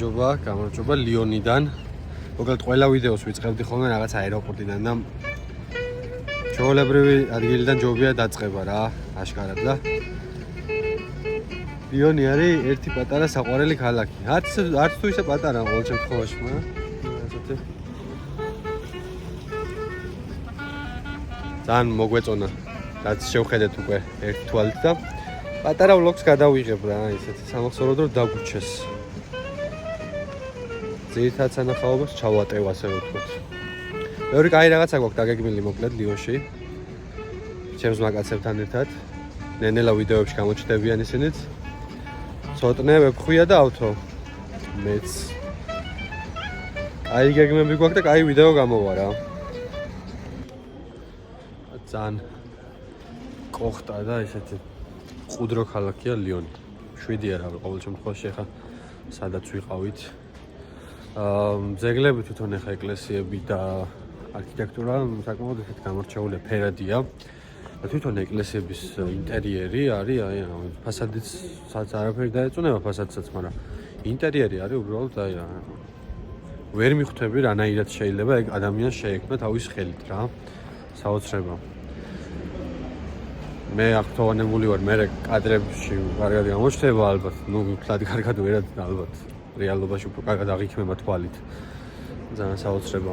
გამარჯობა ლიონიდან. Მოკლედ ყველა ვიდეოს ვიწყებდი ხოლმე რაღაც აეროპორტიდან და ჩვეულებრივი ადგილიდან ჯობია დაწყება რა, აშკარად და ლიონი არის ერთი პატარა საყვარელი ქალაქი. არც თუ ისე პატარა ყოველ შემთხვევაში, მაგრამ ასეთი ძალიან მოგვეწონა, რაც შევხედეთ უკვე ერთი თვალით და პატარა ვლოგს გადავიღებ რა, ისეთი სამახსოვრო დრო დაგვრჩეს. ძირითად სანახაობას ჩავატევ ასე ვთქვათ. მეორე კაი რაღაცა გვაქვს დაგეგმილი მოკლედ ლიონში. ჩემს მაკაცებთან ერთად. ნენელა ვიდეოებში გამოჩნდებიან ისინიც. ცოტნე ვეფხვია და ავთო. მეც. კაი გეგმები გვაქვს და კაი ვიდეო გამოვა რა. ძალიან კოხტა და ესეთი ყუდრო ქალაქია ლიონი. 7 არა ყოველ შემთხვევაში ახლა სადაც ვიყავით. ძეგლები თვითონ ახლა ეკლესიები და არქიტექტურა საკმაოდ ისეთ გამორჩეულია, ფერადია. და თვითონ ეკლესიების ინტერიერი არის, აი ფასადიც არაფერი დაეწუნება ფასადსაც, მაგრამ ინტერიერი არის უბრალოდ აი ვერ მიხვდები რანაირად შეიძლება ეგ ადამიანს შეექმნა თავის ხელით რა. საოცრება. მე აღთვალებული ვარ, მე კადრებში კარგად გამოჩნდება ალბათ, ნუ თლად კარგად ვერად ალბათ. რეალობაში უფრო კარგად აღიქმება თვალით. ძალიან საოცრება.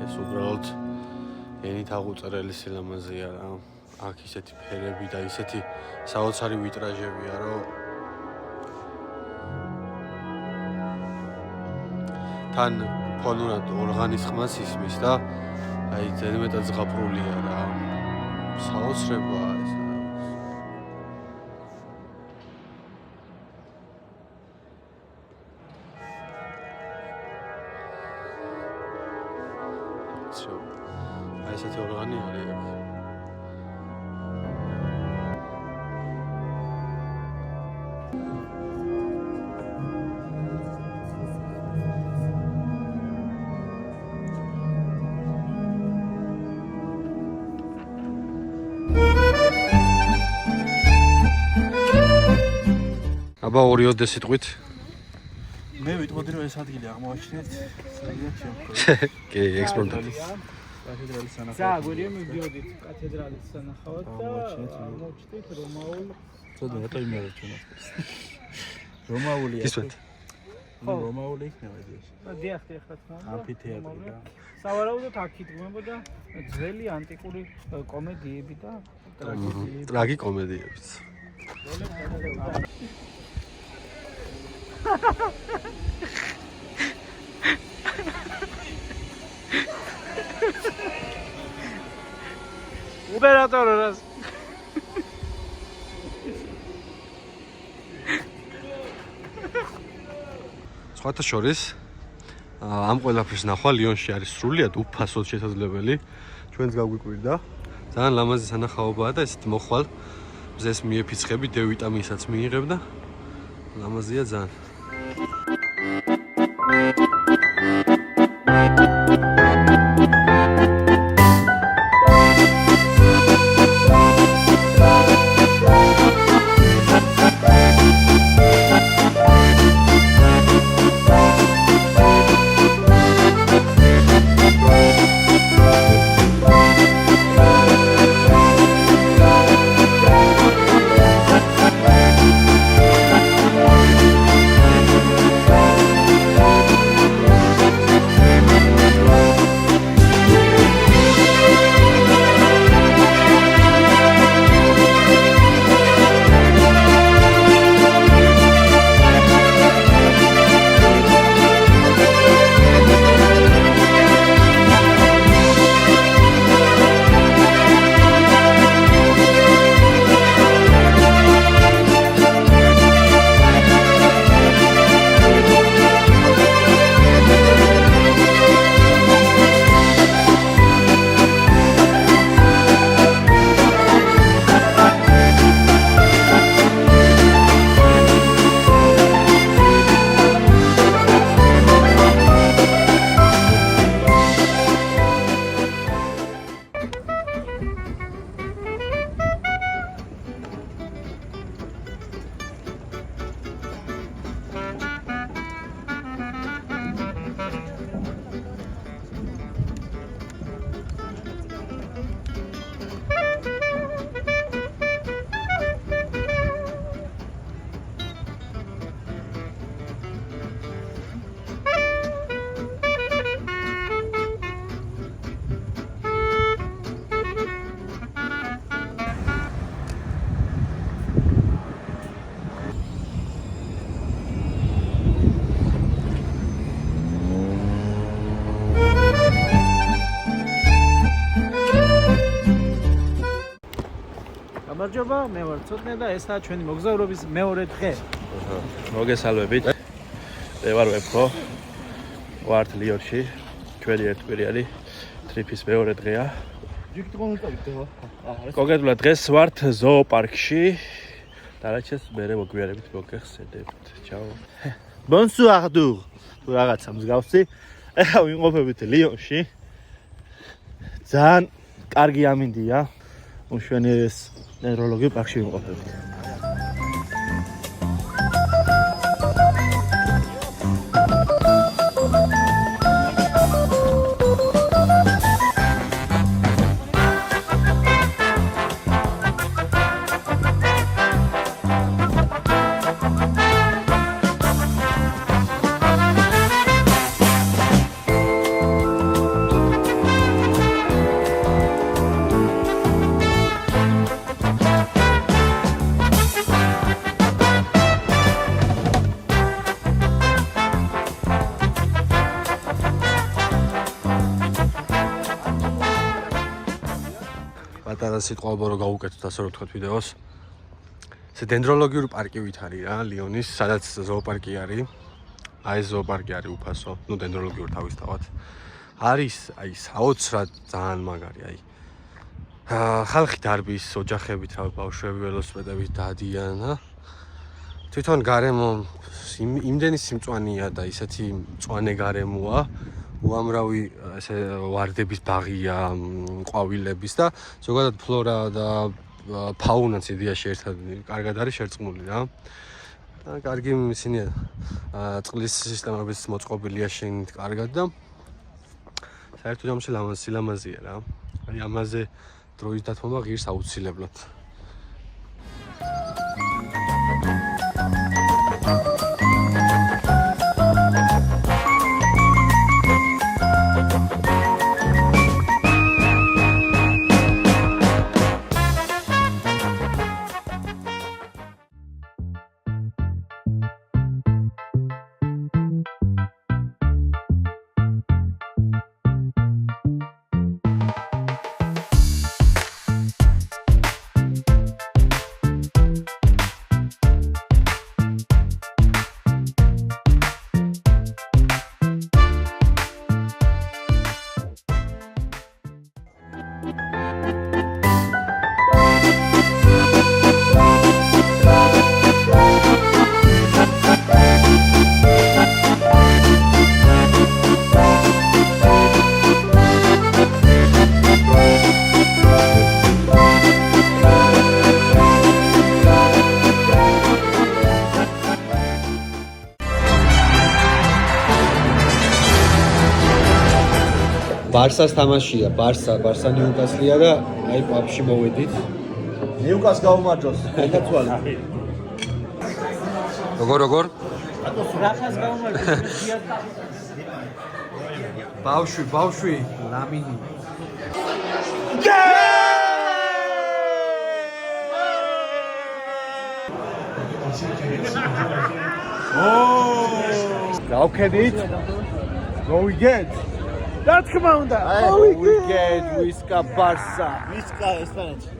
ეს უბრალოდ ენით აღუწერელი სილამაზეა რა. აქ ისეთი ფერები და ისეთი საოცარი ვიტრაჟებია, რომ თან ფონურად ორღანის ხმას ისმის და აი ზედმეტად ზღაპრულია რა. საოცრებაა ეს. აი ესეთი ორღანი არის აქ. აბა ორი ოდე სიტყვით. მე ვიტყოდი რომ ეს ადგილი აღმოაჩინეთ სადაც შემდგომ. კი, ექსპორტად. კათედრალის სანახავად. ზა, გვერდით მივდიოდით კათედრალის სანახავად და აღმოჩნდით რომაულ. ცოტა რატო იმერჩუნოთ. რომაულია. ისვეთ. რომაული იქნება ეს. დიახ, რა თქმა უნდა. ამფითეატრი რა. სავარაუდოდ აქ იდგმებოდა ძველი ანტიკური კომედიები და ტრაგედიები. ტრაგი კომედიებიც. ოპერატორი რას? სხვათა შორის ამ ყველაფერს ნახვა ლიონში არის სრულიად უფასოდ შესაძლებელი. ჩვენც გაგვიკვირდა. ძალიან ლამაზი სანახაობაა და ესეთ მოხვალ მზეს მიეფიცხები, D ვიტამინსაც მიიღებ და ლამაზია ძალიან. გამარჯობა, მე ვარ ცოტნე და ესაა ჩვენი მოგზაურობის მეორე დღე. მოგესალმებით. მე ვარ ვებქო. ვართ ლიონში. ჩვენი ერთკვირიანი ტრიპის მეორე დღეა. კონკრეტულად დღეს ვართ ზოოპარკში. დარაჩეს მერე მოგვიანებით მოგეხსენებთ. ჩაო. Bonsoir dur. თუ რაღაცა მსგავსი. ეხლა ვიმყოფებით ლიონში. ძალიან კარგი ამინდია. უშუალოდ ნევროლოგიურ პარკში ვიმყოფებით. პატარა სიტყვა რო გავუკეთოთ ასე რომ ვთქვათ ვიდეოს. ეს დენდროლოგიური პარკი ვით არის რა, ლიონის, სადაც ზოოპარკი არის. აი ეს ზოოპარკი არის უფასო, ნუ დენდროლოგიური თავისთავად. არის აი საოცრად ძალიან მაგარი, აი. ხალხი დარბის, ოჯახებით, რა ბავშვები ველოსიპედებით დადიან, თვითონ გარემო იმდენი სიმწვანეა და ისეთი მწვანე გარემოა. უამრავი ესე ვარდების ბაღია, ყვავილების და ზოგადად ფლორა და ფაუნაც იდეაში ერთად კარგად არის შერწყმული რა. და კარგი ისინია წყლის სისტემებიც მოწყობილია შენით კარგად და საერთოდ ამაში სილამაზეა რა. აი ამაზე დროის დათმობა ღირს აუცილებლად. ბარსას თამაშია, ბარსა ნიუკასლია და აი პაპში მოვედით. ნიუკას გაუმარჯოს, ეთაცვალი. როგორ? რახას გამომარჯვეს? ბავშვი, ლამინი. გავხედით. Go we get. რა თქმა უნდა. We get Whisca Barça. Whisca ესპანეთში.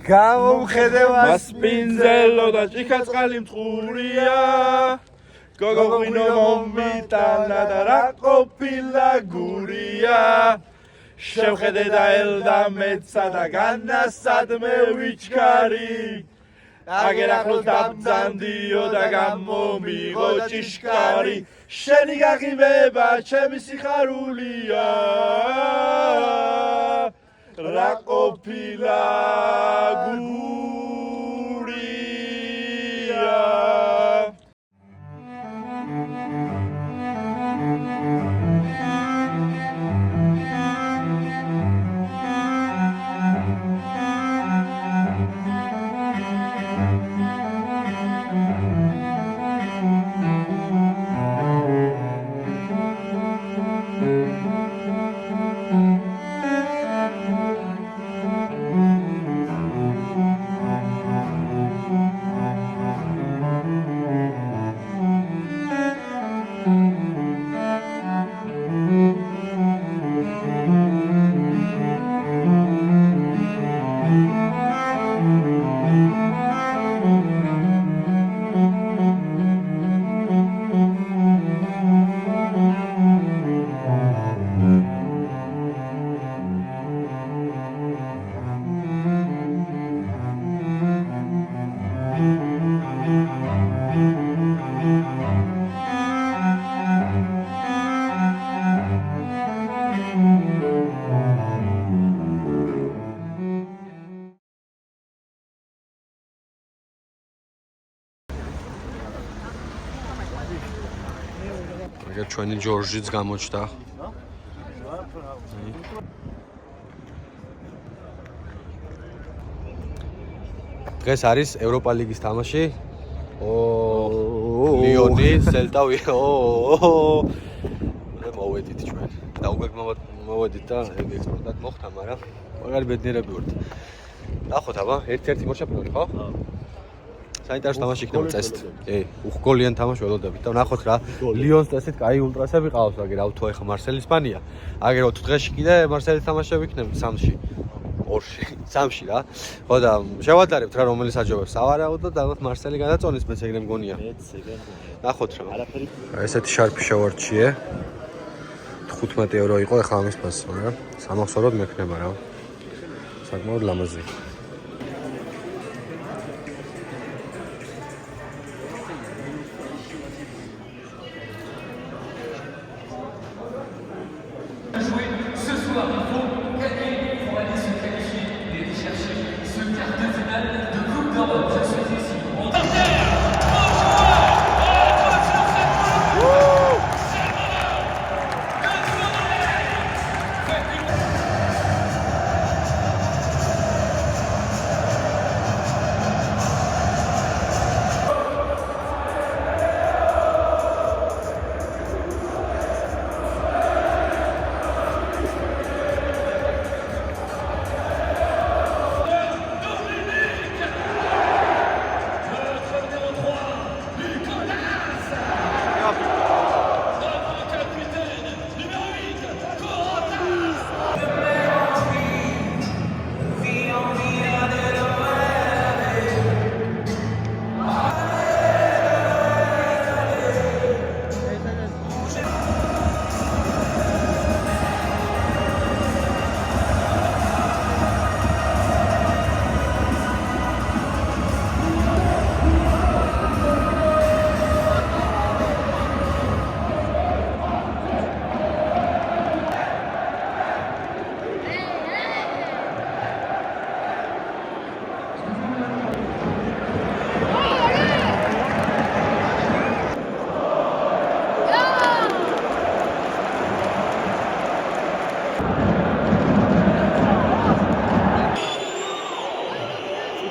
გამომხედევა სპინძელო და ჭიქაწყალი მწყურია. გოგოღვინო მომიტანა და რა ყოფილა გურია. შევხედე და ელდა მეცა და განასადმე ვიჩქარი. აგერ ახლოს დაბძანდიო და გამომიღო ჭიშკარი. შენი გაღიმება ჩემი სიხარულია. რა ყოფილა გურია. ჩვენი ჯორჯიც გამოჩნდა. დღეს არის ევროპა ლიგის თამაში. ლიონი, სელტა ვიღო. მოვედით ჩვენ. და უკვე მოვედით და ექსპორტად მოხდა, მაგრამ მაგარი ბედნიერები ვართ. ნახოთ აბა, ერთ-ერთი მოშაფრული ხო? საინტერესო თამაში იქნება წესით. კი, უხგოლიან თამაში ველოდებით და ნახოთ რა. ლიონს წესით კაი ულტრასები ყავს, აგერ ავთო ეხა მარსელი ისპანია. აგერ 4 დღეში კიდე მარსელის თამაშები იქნება 3-ში. 2-ში, 3-ში რა. ხო და შევადარებთ რა რომელიც აჯობებს. სავარაუდო და ალბათ მარსელი გადაწონის მეც ეგრე მგონია. ნახოთ რა. ესეთი შარფი შევარჩიე. 15 евро იყო ეხლა ამის ფასი, მაგრამ სამახსოვროდ მექნება რა. საკმაოდ ლამაზი.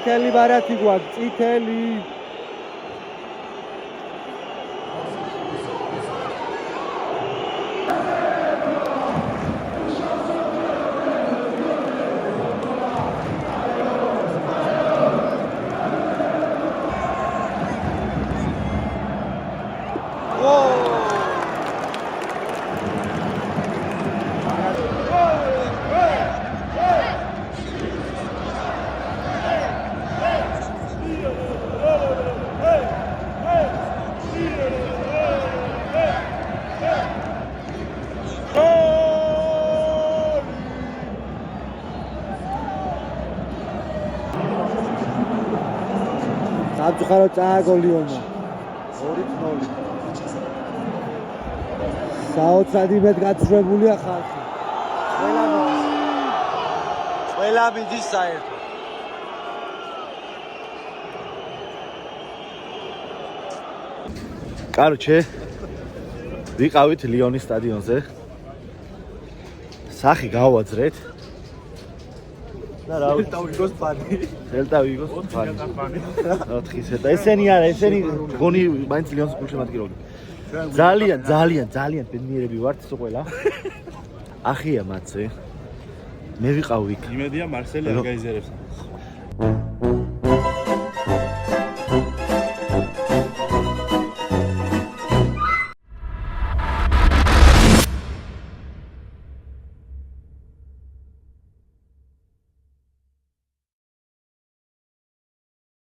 წითელი ბარათი გვაქვს, წითელი. Abdukaro წააგო ლიონმა 2-0. საოცრად იმედ გაცრუებულია ხალხი. ყველა მიდის საერთოდ. Короче, ვიყავით ლიონის სტადიონზე. სახი გავაძრეთ. და რა ვიგოს ფანი. დელტა ვიგოს ფანი. 4-ზე და ესენი არა, ესენი გონი მაინც ლიონს გულშემატკივრობდი. ძალიან ბედნიერები ვართ სულ ყველა. ახია მათზე. მე ვიყავ იქ. იმედია მარსელი არ გაიზერებს.